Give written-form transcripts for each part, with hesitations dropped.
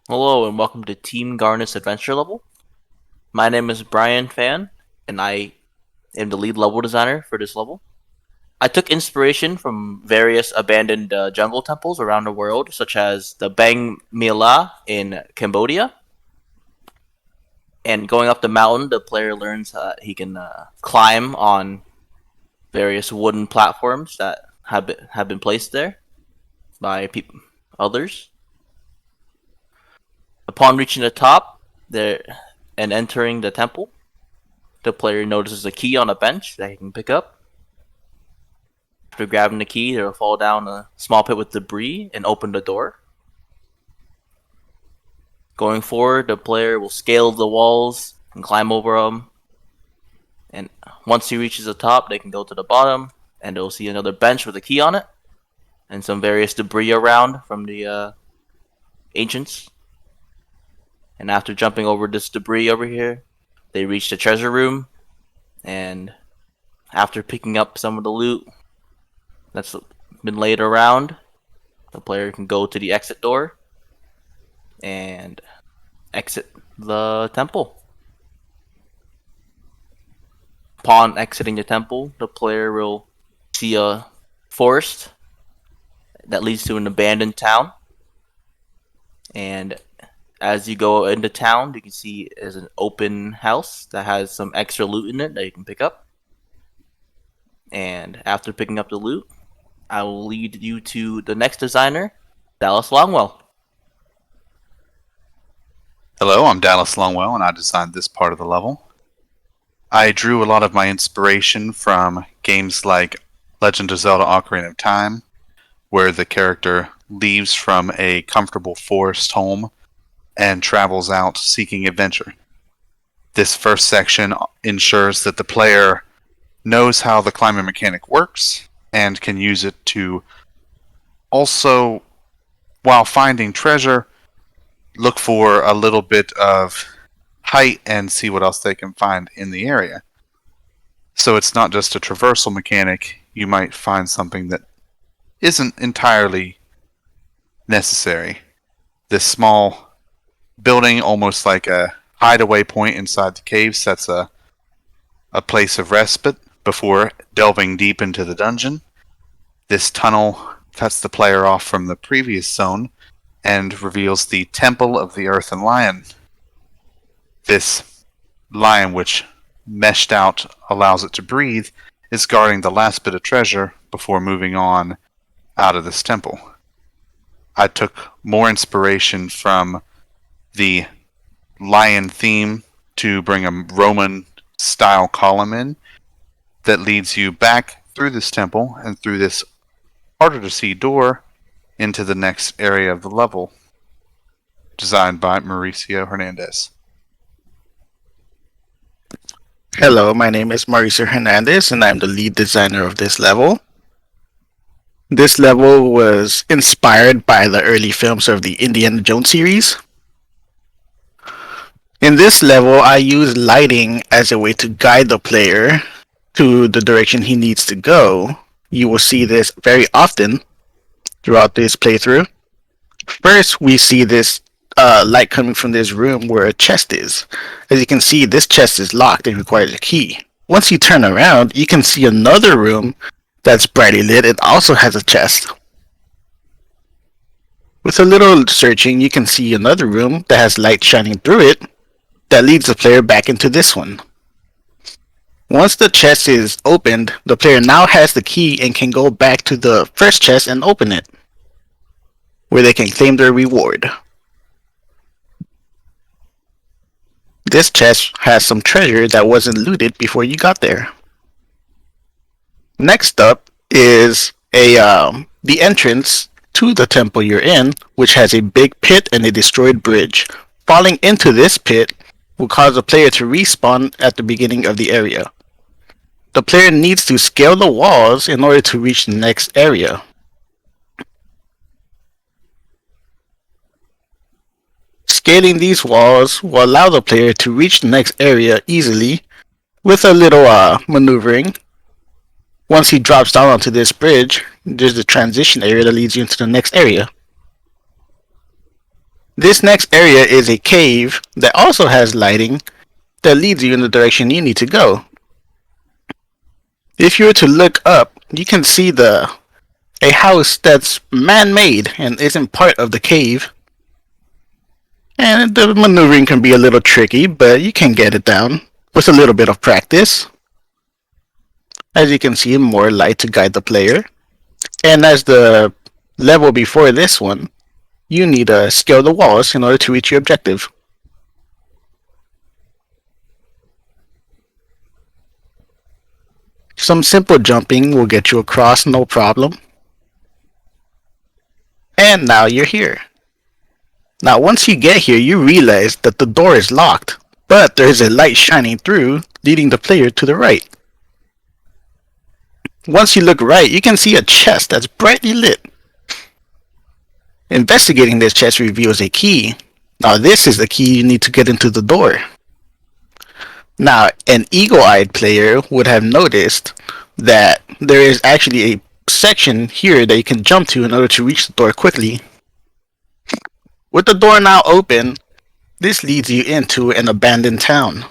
Hello and welcome to Team Garnet's adventure level. My name is Brian Fan, and I am the lead level designer for this level. I took inspiration from various abandoned jungle temples around the world, such as the Bang Mela in Cambodia. And going up the mountain, the player learns he can climb on various wooden platforms that have been placed there by others. Upon reaching the top, there and entering the temple, the player notices a key on a bench that he can pick up. After grabbing the key, they will fall down a small pit with debris and open the door. Going forward, the player will scale the walls and climb over them. And once he reaches the top, they can go to the bottom and they'll see another bench with a key on it and some various debris around from the ancients. And after jumping over this debris over here, they reach the treasure room. And after picking up some of the loot that's been laid around, the player can go to the exit door and exit the temple. Upon exiting the temple, the player will see a forest that leads to an abandoned town. And as you go into town, you can see there's an open house that has some extra loot in it that you can pick up. And after picking up the loot, I will lead you to the next designer, Dallas Longwell. Hello, I'm Dallas Longwell, and I designed this part of the level. I drew a lot of my inspiration from games like Legend of Zelda Ocarina of Time, where the character leaves from a comfortable forest home and travels out seeking adventure. This first section ensures that the player knows how the climbing mechanic works and can use it to also, while finding treasure, look for a little bit of height and see what else they can find in the area. So it's not just a traversal mechanic. You might find something that isn't entirely necessary. This small building, almost like a hideaway point inside the cave, sets a place of respite before delving deep into the dungeon. This tunnel cuts the player off from the previous zone and reveals the Temple of the Earthen Lion. This lion, which meshed out allows it to breathe, is guarding the last bit of treasure before moving on out of this temple. I took more inspiration from the lion theme to bring a Roman style column in that leads you back through this temple and through this harder to see door into the next area of the level, designed by Mauricio Hernandez. Hello, my name is Mauricio Hernandez, and I'm the lead designer of this level. This level was inspired by the early films of the Indiana Jones series. In this level, I use lighting as a way to guide the player to the direction he needs to go. You will see this very often throughout this playthrough. First, we see this light coming from this room where a chest is. As you can see, this chest is locked and requires a key. Once you turn around, you can see another room that's brightly lit and also has a chest. With a little searching, you can see another room that has light shining through it that leads the player back into this one. Once the chest is opened, the player now has the key and can go back to the first chest and open it, where they can claim their reward. This chest has some treasure that wasn't looted before you got there. Next up is the entrance to the temple you're in, which has a big pit and a destroyed bridge. Falling into this pit will cause the player to respawn at the beginning of the area. The player needs to scale the walls in order to reach the next area. Scaling these walls will allow the player to reach the next area easily with a little maneuvering. Once he drops down onto this bridge, there's the transition area that leads you into the next area. This next area is a cave that also has lighting that leads you in the direction you need to go. If you were to look up, you can see a house that's man-made and isn't part of the cave. And the maneuvering can be a little tricky, but you can get it down with a little bit of practice. As you can see, more light to guide the player. And as the level before this one, you need to scale the walls in order to reach your objective. Some simple jumping will get you across no problem. And now you're here. Now once you get here, you realize that the door is locked, but there is a light shining through, leading the player to the right. Once you look right, you can see a chest that's brightly lit. Investigating this chest reveals a key. Now this is the key you need to get into the door. Now, an eagle-eyed player would have noticed that there is actually a section here that you can jump to in order to reach the door quickly. With the door now open, this leads you into an abandoned town.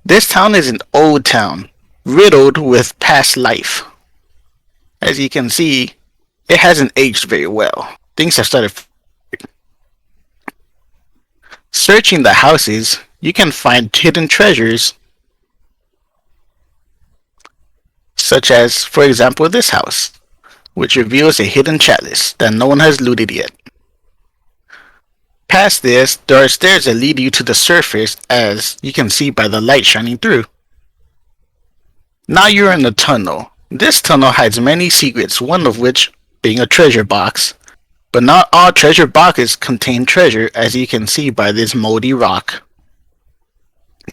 This town is an old town, riddled with past life. As you can see, it hasn't aged very well. Things have started. Searching the houses, you can find hidden treasures, such as, for example, this house, which reveals a hidden chalice that no one has looted yet. Past this, there are stairs that lead you to the surface, as you can see by the light shining through. Now you're in the tunnel. This tunnel hides many secrets, one of which being a treasure box. But not all treasure boxes contain treasure, as you can see by this moldy rock.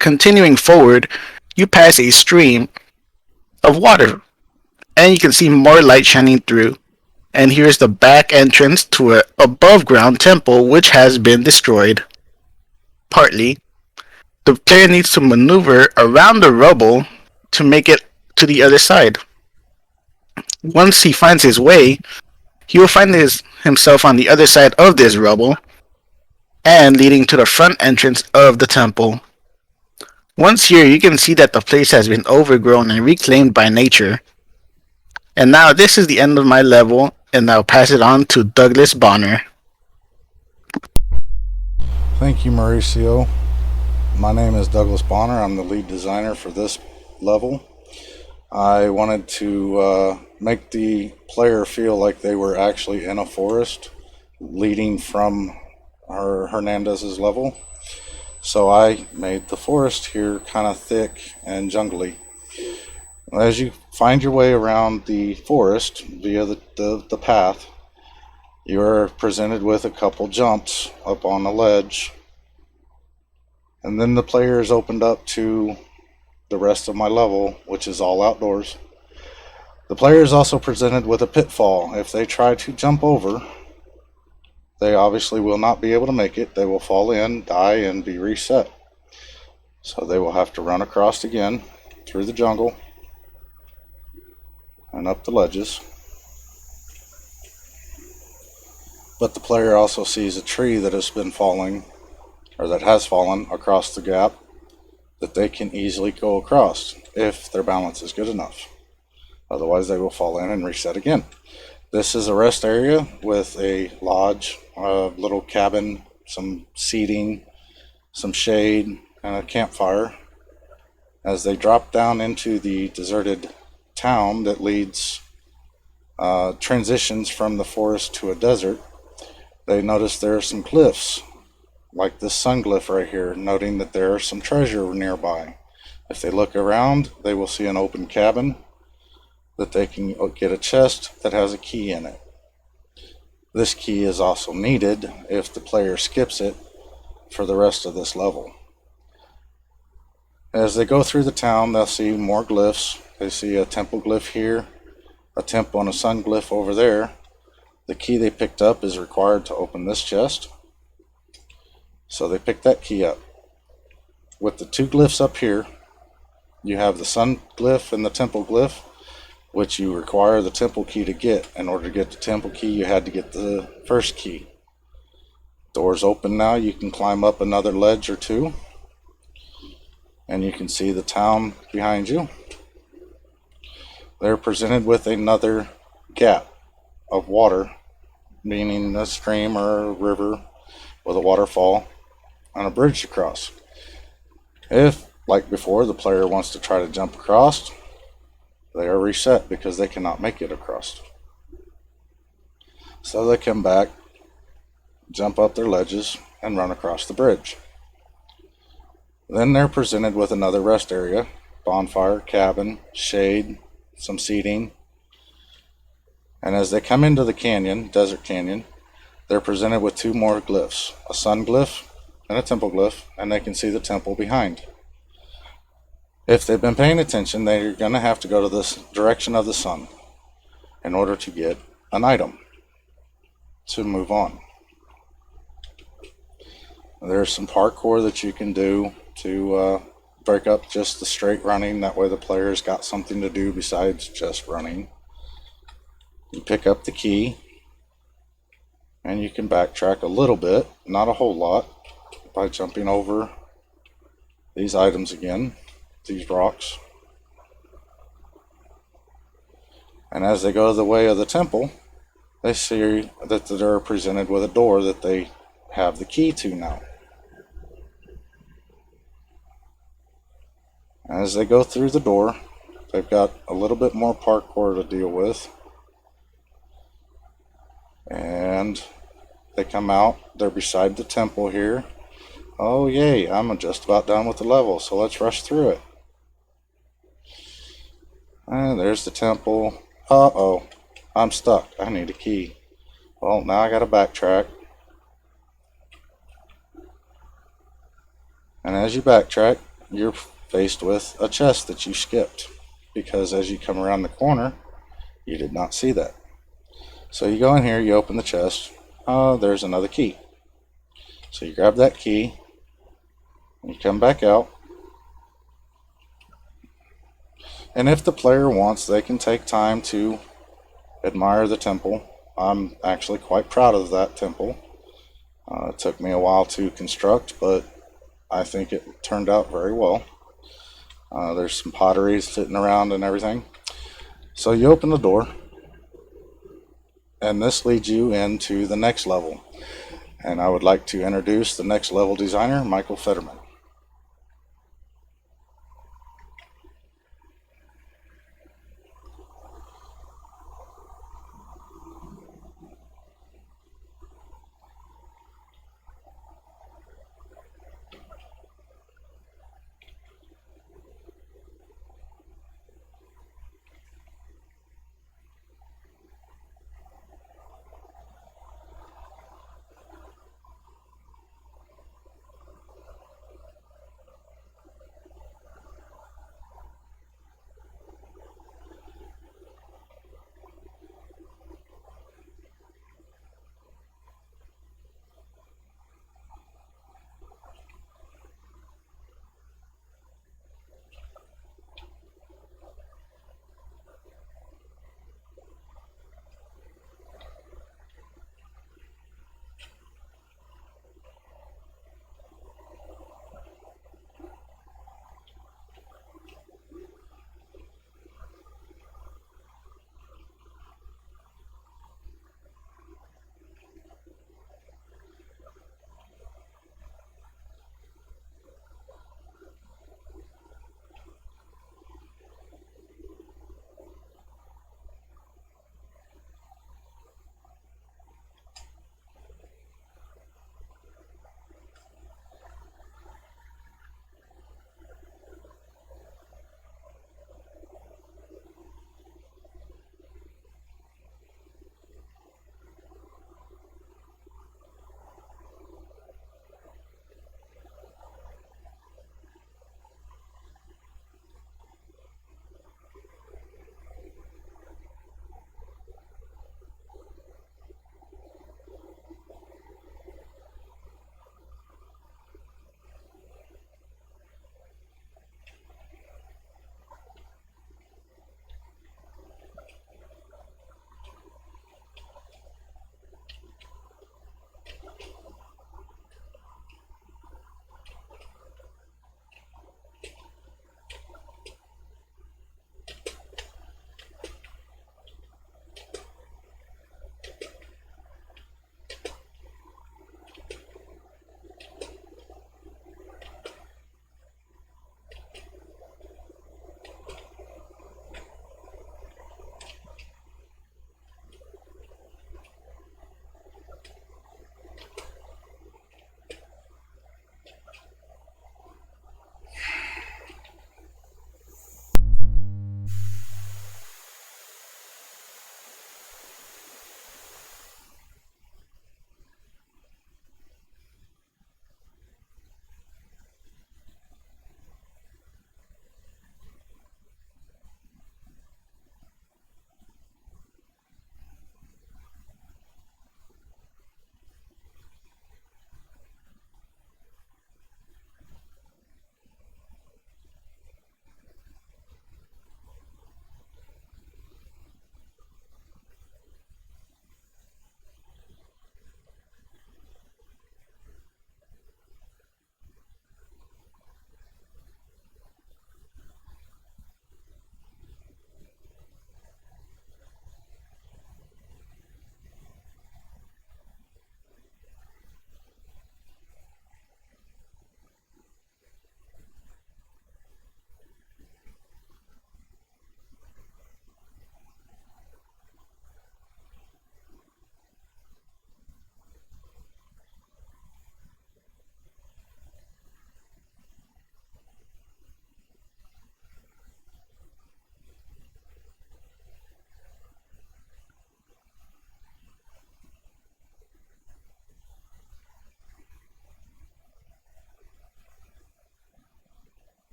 Continuing forward, you pass a stream of water, and you can see more light shining through. And here's the back entrance to an above-ground temple which has been destroyed. Partly, the player needs to maneuver around the rubble to make it to the other side. Once he finds his way, he will find himself on the other side of this rubble and leading to the front entrance of the temple. Once here, you can see that the place has been overgrown and reclaimed by nature. And now this is the end of my level, and I'll pass it on to Douglas Bonner. Thank you, Mauricio. My name is Douglas Bonner. I'm the lead designer for this level. I wanted to make the player feel like they were actually in a forest leading from Hernandez's level. So I made the forest here kind of thick and jungly. As you find your way around the forest via the path, you are presented with a couple jumps up on a ledge. And then the player is opened up to the rest of my level, which is all outdoors. The player is also presented with a pitfall. If they try to jump over, they obviously will not be able to make it. They will fall in, die, and be reset. So they will have to run across again through the jungle and up the ledges. But the player also sees a tree that has been falling, or that has fallen across the gap, that they can easily go across if their balance is good enough. Otherwise they will fall in and reset again. This is a rest area with a lodge, a little cabin, some seating, some shade, and a campfire. As they drop down into the deserted town that leads, transitions from the forest to a desert, they notice there are some cliffs, like this sun glyph right here, noting that there are some treasure nearby. If they look around, they will see an open cabin that they can get a chest that has a key in it. This key is also needed if the player skips it for the rest of this level. As they go through the town, they'll see more glyphs. They see a temple glyph here, a temple and a sun glyph over there. The key they picked up is required to open this chest. So they pick that key up. With the two glyphs up here, you have the sun glyph and the temple glyph, which you require the temple key to get. In order to get the temple key, you had to get the first key. Doors open now. You can climb up another ledge or two, and you can see the town behind you. They're presented with another gap of water, meaning a stream or a river with a waterfall and a bridge to cross. If, like before, the player wants to try to jump across, they are reset because they cannot make it across. So they come back, jump up their ledges, and run across the bridge. Then they're presented with another rest area, bonfire, cabin, shade, some seating. And as they come into the canyon, desert canyon, they're presented with two more glyphs, a sun glyph and a temple glyph, and they can see the temple behind. If they've been paying attention, they're going to have to go to this direction of the sun in order to get an item to move on. There's some parkour that you can do to break up just the straight running. That way the player's got something to do besides just running. You pick up the key, and you can backtrack a little bit, not a whole lot, by jumping over these items again, these rocks. And as they go the way of the temple, they see that they're presented with a door that they have the key to now. As they go through the door, they've got a little bit more parkour to deal with. And they come out, they're beside the temple here. Oh yay, I'm just about done with the level, so let's rush through it. And there's the temple. Uh-oh, I'm stuck, I need a key. Well, now I gotta backtrack. And as you backtrack, you're faced with a chest that you skipped, because as you come around the corner, you did not see that. So you go in here, you open the chest. Oh, there's another key. So you grab that key, and you come back out. And if the player wants, they can take time to admire the temple. I'm actually quite proud of that temple. It took me a while to construct, but I think it turned out very well. There's some pottery sitting around and everything. So you open the door, and this leads you into the next level. And I would like to introduce the next level designer, Michael Fetterman.